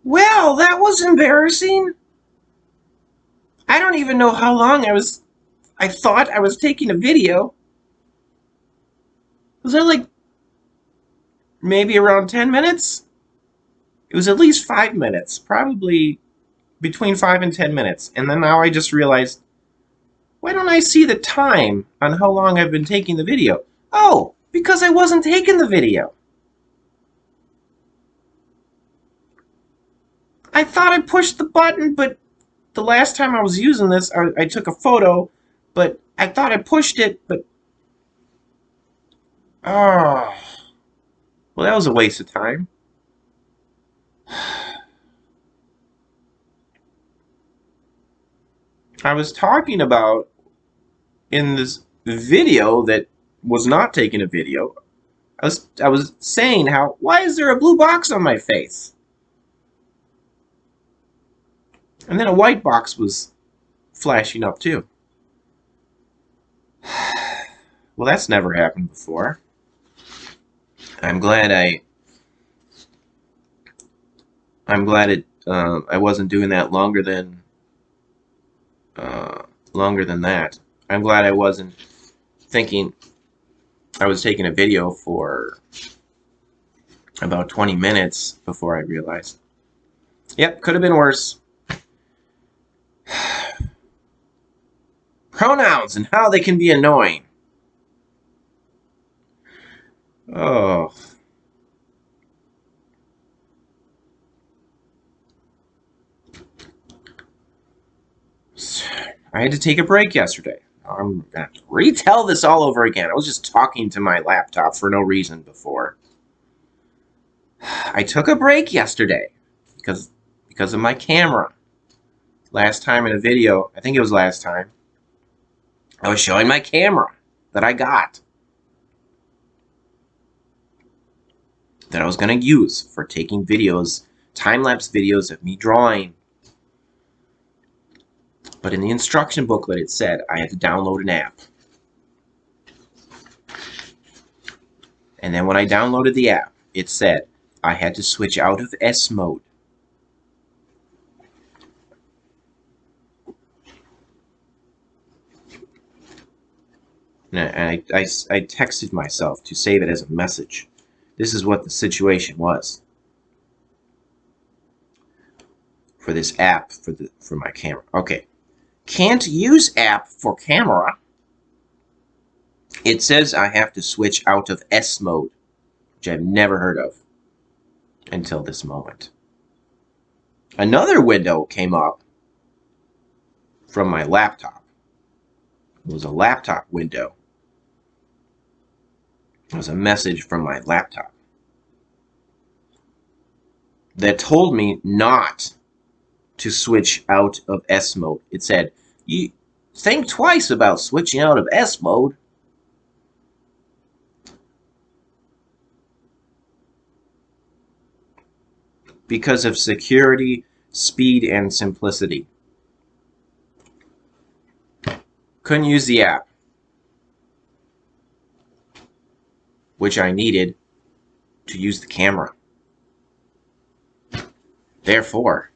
Well, that was embarrassing. I don't even know how long I thought I was taking a video. Was that like maybe around 10 minutes? It was at least 5 minutes, probably between 5 and 10 minutes. And then now I just realized, why don't I see the time on how long I've been taking the video? Oh, because I wasn't taking the video. I thought I pushed the button, but the last time I was using this, I took a photo, but I thought I pushed it, but oh, well, that was a waste of time. I was talking about in this video that was not taking a video. I was saying how, why is there a blue box on my face? And then a white box was flashing up too. Well, that's never happened before. I'm glad I wasn't doing that longer than that. I'm glad I wasn't thinking I was taking a video for about 20 minutes before I realized. Yep, could have been worse. Pronouns and how they can be annoying. Oh. I had to take a break yesterday. I'm going to have to retell this all over again. I was just talking to my laptop for no reason before. I took a break yesterday because of my camera. Last time in a video, I think it was last time, I was showing my camera that I got, that I was going to use for taking videos, time-lapse videos of me drawing. But in the instruction booklet it said I had to download an app. And then when I downloaded the app, it said I had to switch out of S mode. And I texted myself to save it as a message. This is what the situation was for this app for my camera. Okay. Can't use app for camera. It says I have to switch out of S mode, which I've never heard of until this moment. Another window came up from my laptop. It was a laptop window. It was a message from my laptop that told me not to switch out of S mode. It said, you think twice about switching out of S mode. Because of security, speed, and simplicity. Couldn't use the app, which I needed to use the camera. Therefore,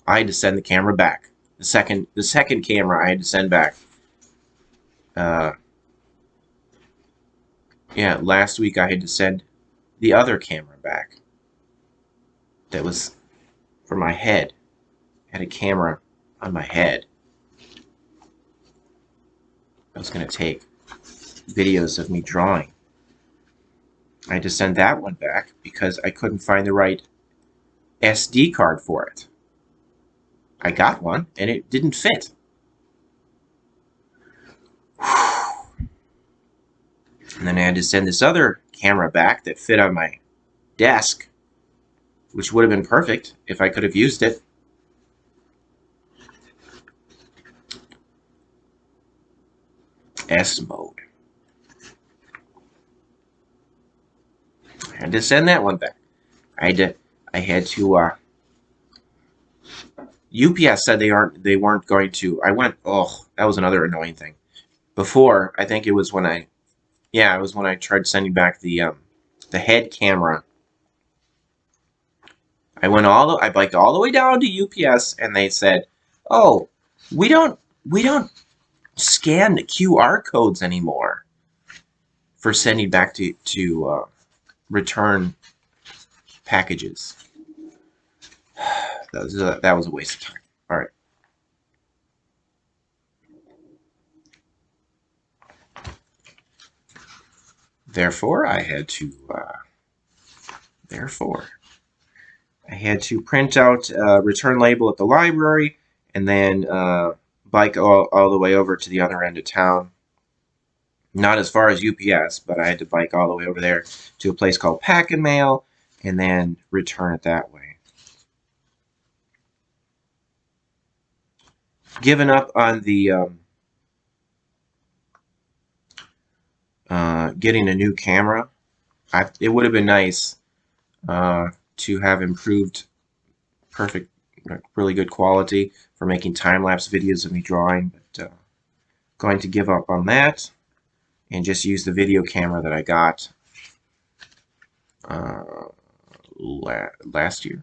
I had to send the camera back. The second camera I had to send back. Yeah, last week I had to send the other camera back. That was for my head. I had a camera on my head. I was going to take videos of me drawing. I had to send that one back because I couldn't find the right SD card for it. I got one and it didn't fit. And then I had to send this other camera back that fit on my desk, which would have been perfect if I could have used it. S mode. I had to send that one back. I had to UPS said they weren't going to. I went, oh, that was another annoying thing. Before, I think it was when it was when I tried sending back the head camera I biked all the way down to UPS, and they said, "Oh, we don't scan the QR codes anymore for sending back to return packages." That was a waste of time. All right. Therefore, I had to print out a return label at the library, and then bike all the way over to the other end of town. Not as far as UPS, but I had to bike all the way over there to a place called Pack and Mail, and then return it that way. Given up on the getting a new camera. It would have been nice to have improved perfect, really good quality for making time-lapse videos of me drawing, but going to give up on that and just use the video camera that I got last year.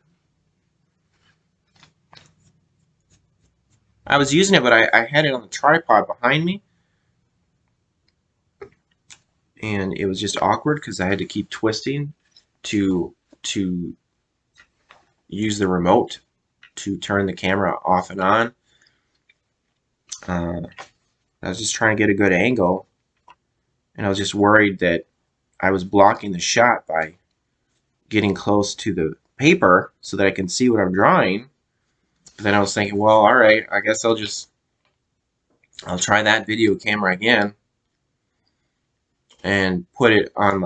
I was using it, but I had it on the tripod behind me, and it was just awkward because I had to keep twisting to use the remote to turn the camera off and on. I was just trying to get a good angle, and I was just worried that I was blocking the shot by getting close to the paper so that I can see what I'm drawing. But then I was thinking, well, all right, I guess I'll try that video camera again and put it on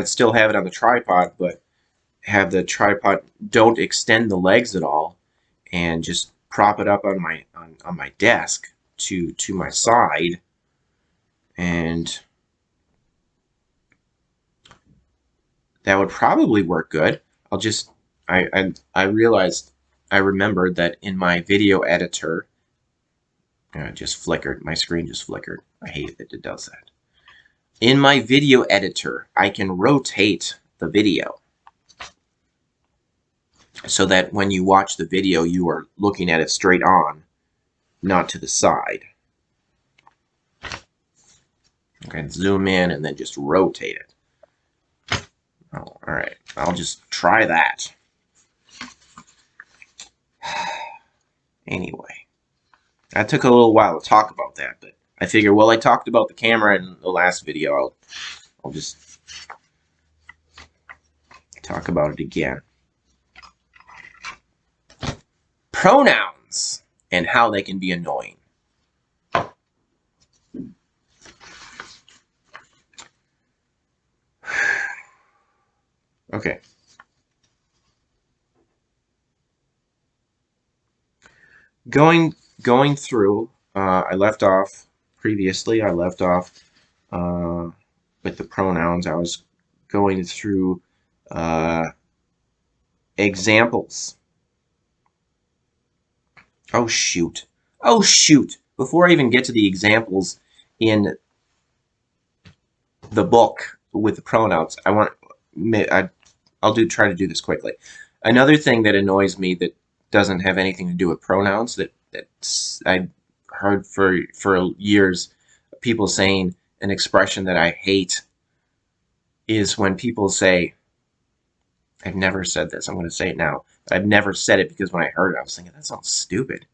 still have it on the tripod, but have the tripod don't extend the legs at all, and just prop it up on my desk to my side, and that would probably work good. I realized, I remembered that in my video editor, it just flickered. My screen just flickered. I hate that it does that. In my video editor, I can rotate the video so that when you watch the video, you are looking at it straight on, not to the side. Okay, zoom in and then just rotate it. Oh, all right, I'll just try that. Anyway, that took a little while to talk about that, but I figure, well, I talked about the camera in the last video. I'll just talk about it again. Pronouns and how they can be annoying. Okay. Going through, I left off previously. I left off with the pronouns. I was going through examples. Oh shoot! Oh shoot! Before I even get to the examples in the book with the pronouns, I'll try to do this quickly. Another thing that annoys me that doesn't have anything to do with pronouns that I heard for years, people saying an expression that I hate is when people say, I've never said this, I'm going to say it now. I've never said it because when I heard it, I was thinking, that sounds stupid.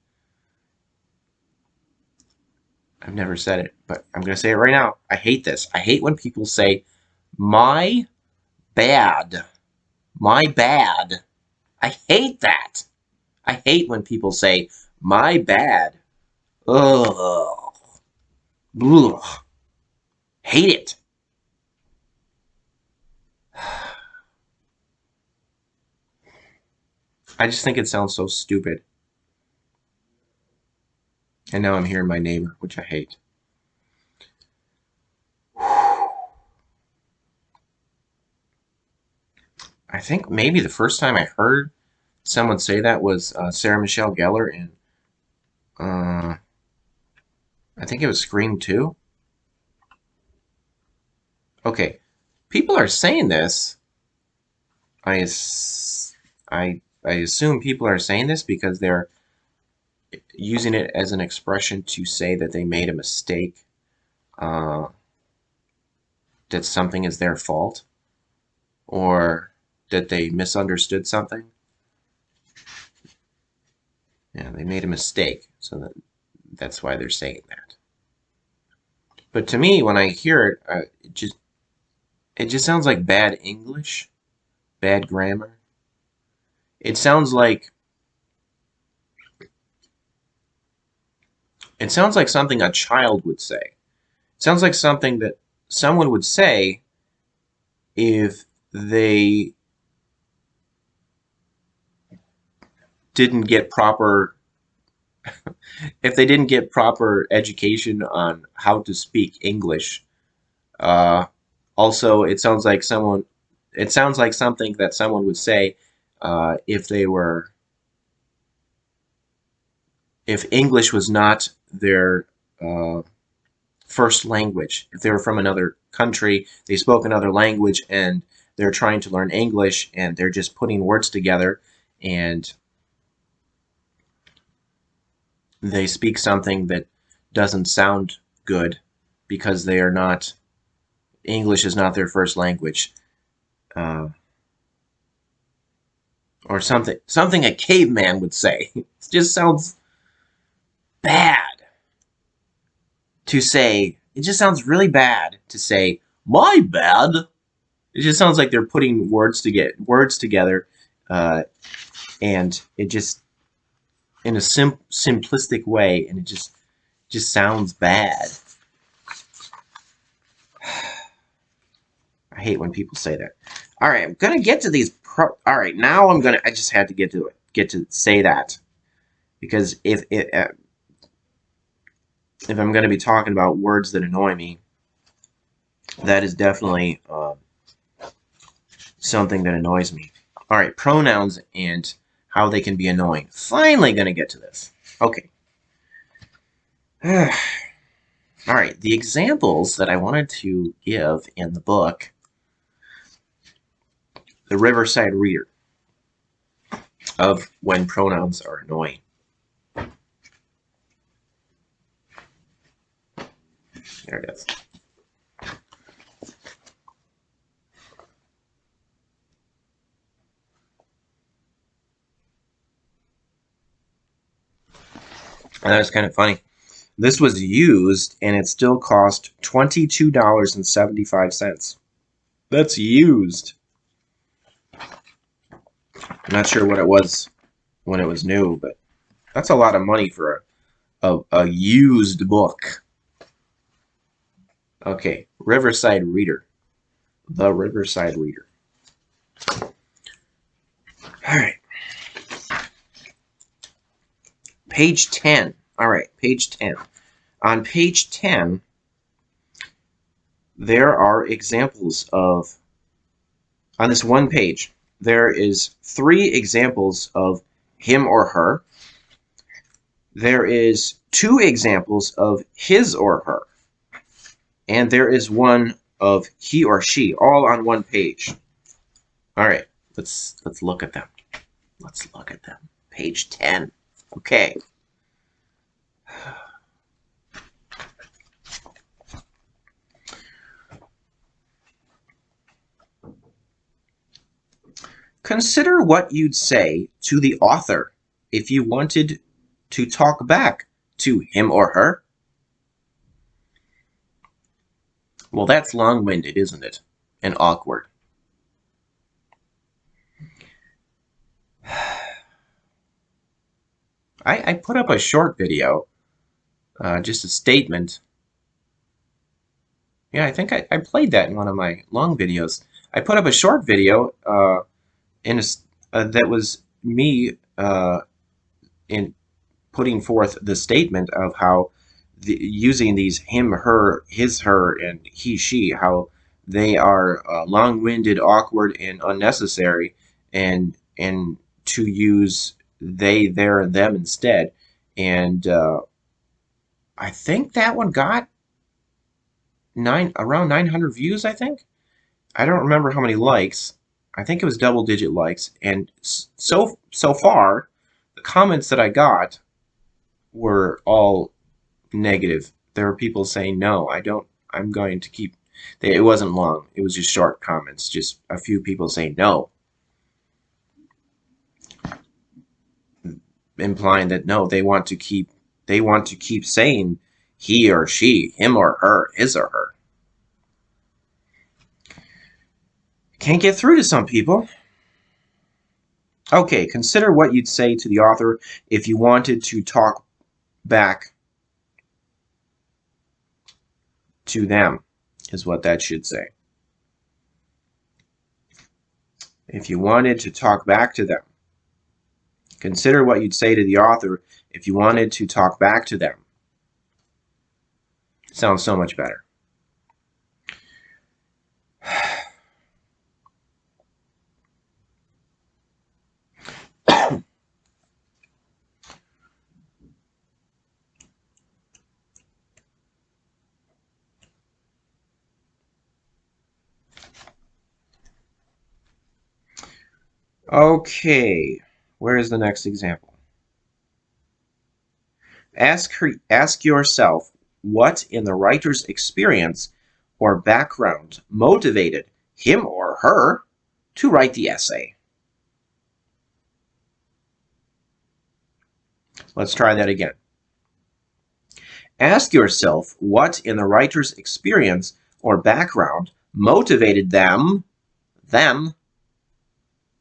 I've never said it, but I'm going to say it right now. I hate this. I hate when people say, my bad. My bad. I hate that. I hate when people say, my bad. Ugh. Ugh. Hate it. I just think it sounds so stupid. And now I'm hearing my neighbor, which I hate. I think maybe the first time I heard someone say that was Sarah Michelle Gellar in, I think it was Scream 2. Okay, people are saying this. I I assume people are saying this because they're using it as an expression to say that they made a mistake, uh, that something is their fault, or that they misunderstood something. Yeah, they made a mistake, so that's why they're saying that. But to me, when I hear it, it just sounds like bad English, bad grammar. It sounds like something a child would say. It sounds like something that someone would say if they didn't get proper education on how to speak English. Uh, Also, it sounds like something that someone would say if if English was not their uh, first language. If they were from another country, they spoke another language, and they're trying to learn English, and they're just putting words together, and they speak something that doesn't sound good because they are not English is not their first language. Uh, or something a caveman would say. It just sounds bad to say. It just sounds really bad to say my bad. It just sounds like they're putting words together, uh, and it just in a simplistic way, and it just sounds bad. I hate when people say that. All right, I'm gonna get to these. All right, now I'm gonna. I just had to get to it. Get to say that because if I'm going to be talking about words that annoy me, that is definitely something that annoys me. All right, pronouns and how they can be annoying. Finally going to get to this. Okay. All right, the examples that I wanted to give in the book, The Riverside Reader, of when pronouns are annoying. There it is. And that was kind of funny. This was used, and it still cost $22.75. That's used. I'm not sure what it was when it was new, but that's a lot of money for a used book. Okay, Riverside Reader. The Riverside Reader. All right. Page 10. All right, page 10. On page 10, there are examples of, on this one page, there is 3 examples of him or her. There is 2 examples of his or her. And there is one of he or she, all on one page. All right, let's look at them. Let's look at them. Page 10. Okay. Consider what you'd say to the author if you wanted to talk back to him or her. Well, that's long-winded, isn't it? And awkward. I put up a short video, just a statement. Yeah, I think I played that in one of my long videos. I put up a short video that was me in putting forth the statement of how using these him, her, his, her, and he, she, how they are long-winded, awkward, and unnecessary, and to use they, their, and them instead. And I think that one got around 900 views. I think I don't remember how many likes. I think it was double-digit likes, and so far, the comments that I got were all negative. There were people saying, no, I don't, I'm going to keep, it wasn't long. It was just short comments, just a few people saying no, implying that no, they want to keep saying he or she, him or her, his or her. Can't get through to some people. Okay, consider what you'd say to the author if you wanted to talk back to them, is what that should say. If you wanted to talk back to them. Consider what you'd say to the author if you wanted to talk back to them. Sounds so much better. Okay, where is the next example? Ask yourself what in the writer's experience or background motivated him or her to write the essay. Let's try that again. Ask yourself what in the writer's experience or background motivated them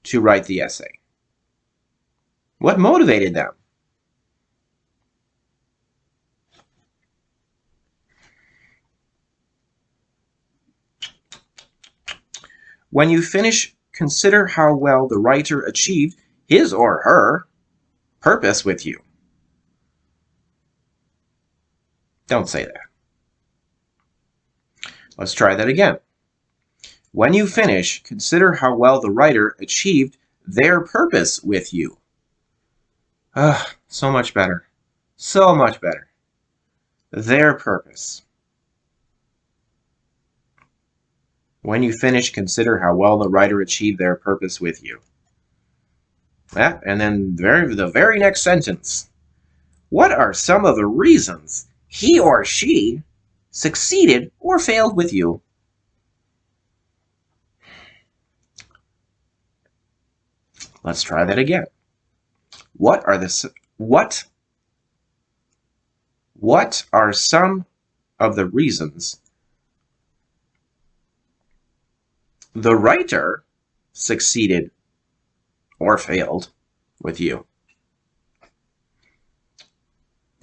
to write the essay. What motivated them? When you finish, consider how well the writer achieved his or her purpose with you. Don't say that. Let's try that again. When you finish, consider how well the writer achieved their purpose with you. So much better. So much better. Their purpose. When you finish, consider how well the writer achieved their purpose with you. Yeah, and then the very next sentence. What are some of the reasons he or she succeeded or failed with you? Let's try that again. What are some of the reasons the writer succeeded or failed with you?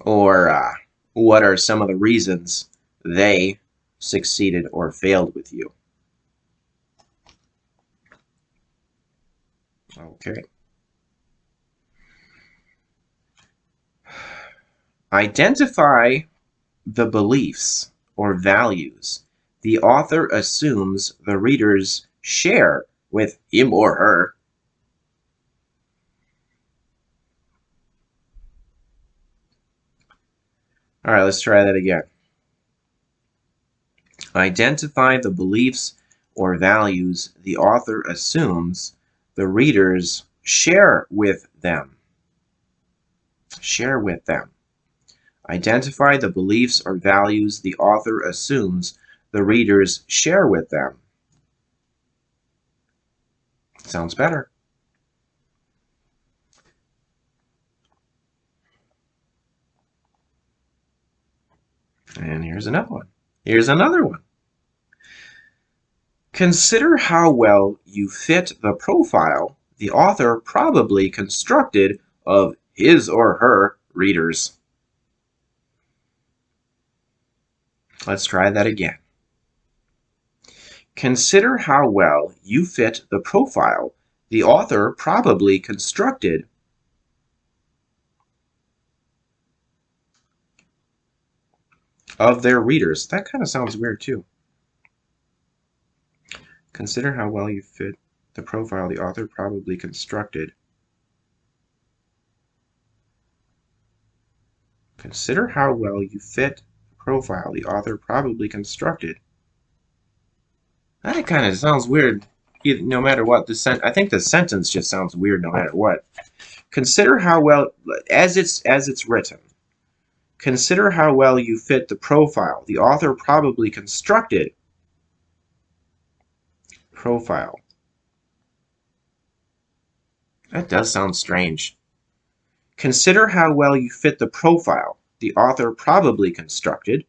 Or what are some of the reasons they succeeded or failed with you? Okay. Identify the beliefs or values the author assumes the readers share with him or her. All right, let's try that again. Identify the beliefs or values the author assumes the readers share with them. Share with them. Identify the beliefs or values the author assumes the readers share with them. Sounds better. And here's another one. Here's another one. Consider how well you fit the profile the author probably constructed of his or her readers. Let's try that again. Consider how well you fit the profile the author probably constructed of their readers. That kind of sounds weird too. Consider how well you fit the profile the author probably constructed. Consider how well you fit the profile the author probably constructed. That kind of sounds weird no matter what, I think the sentence just sounds weird no matter what. Consider how well, as it's written, consider how well you fit the profile the author probably constructed. Profile. That does sound strange. Consider how well you fit the profile the author probably constructed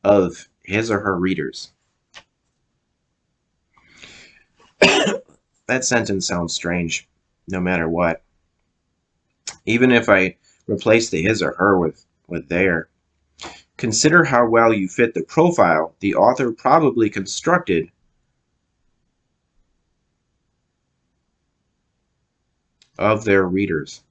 of his or her readers. That sentence sounds strange no matter what. Even if I replace the his or her with their. Consider how well you fit the profile the author probably constructed of their readers.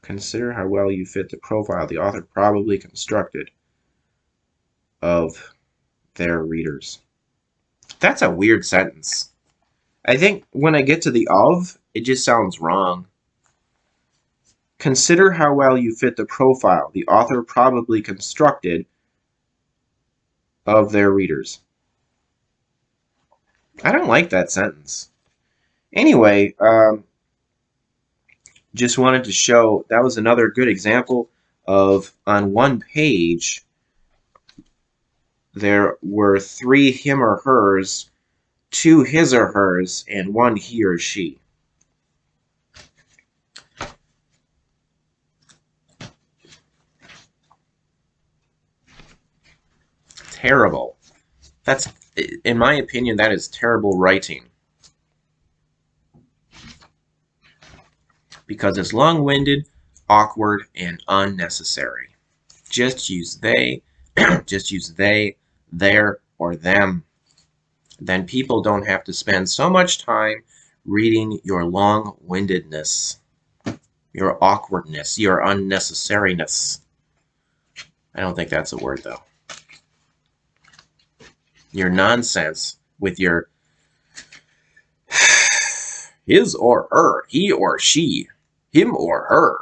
Consider how well you fit the profile the author probably constructed of their readers. That's a weird sentence. I think when I get to the of, it just sounds wrong. Consider how well you fit the profile the author probably constructed of their readers. I don't like that sentence. Anyway, just wanted to show that was another good example of, on one page, there were 3 him or hers, 2 his or hers, and 1 he or she. Terrible. That's, in my opinion, that is terrible writing. Because it's long-winded, awkward, and unnecessary. Just use they, just use they, their, or them. Then people don't have to spend so much time reading your long-windedness, your awkwardness, your unnecessariness. I don't think that's a word, though. Your nonsense with your his or her, he or she, him or her.